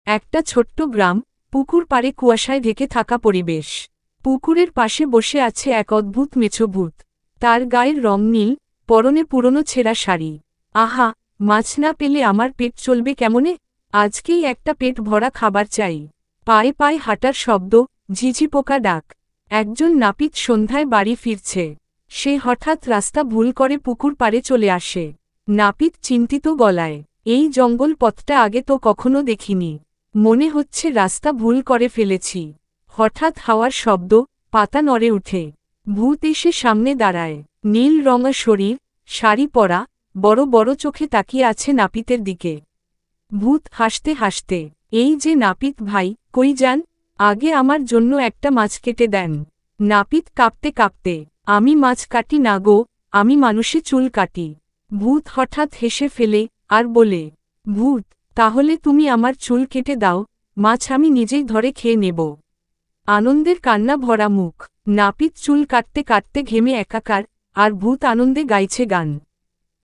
একটা ছোট্ট গ্রাম, পুকুর পাড়ে কুয়াশায় ঢেকে থাকা পরিবেশ। পুকুরের পাশে বসে আছে এক অদ্ভুত মেছো ভূত। তার গায়ের রং নীল, পরনে পুরনো ছেঁড়া শাড়ি। আহা, মাছ না পেলে আমার পেট চলবে কেমনে? আজকেই একটা পেট ভরা খাবার চাই। পায়ে পায়ে হাঁটার শব্দ, ঝিঝি পোকা ডাক। একজন নাপিত সন্ধ্যায় বাড়ি ফিরছে। সে হঠাৎ রাস্তা ভুল করে পুকুর পাড়ে চলে আসে। নাপিত চিন্তিত গলায়, এই জঙ্গল পথটা আগে তো কখনো দেখিনি। মনে হচ্ছে রাস্তা ভুল করে ফেলেছি। হঠাৎ হাওয়ার শব্দ, পাতা নড়ে উঠে। ভূত এসে সামনে দাঁড়ায়। নীল রঙা শরীর, শাড়ি পরা, বড় বড় চোখে তাকিয়ে আছে নাপিতের দিকে। ভূত হাসতে হাসতে, এই যে নাপিত ভাই, কই যান? আগে আমার জন্য একটা মাছ কেটে দেন। নাপিত কাঁপতে কাঁপতে, আমি মাছ কাটি না গো, আমি মানুষে চুল কাটি। ভূত হঠাৎ হেসে ফেলে, আর বলে, ভূত, তাহলে তুমি আমার চুল কেটে দাও, মাছ আমি নিজেই ধরে খেয়ে নেব। আনন্দের কান্না ভরা মুখ। নাপিত চুল কাটতে কাটতে ঘেমে একাকার, আর ভূত আনন্দে গাইছে গান।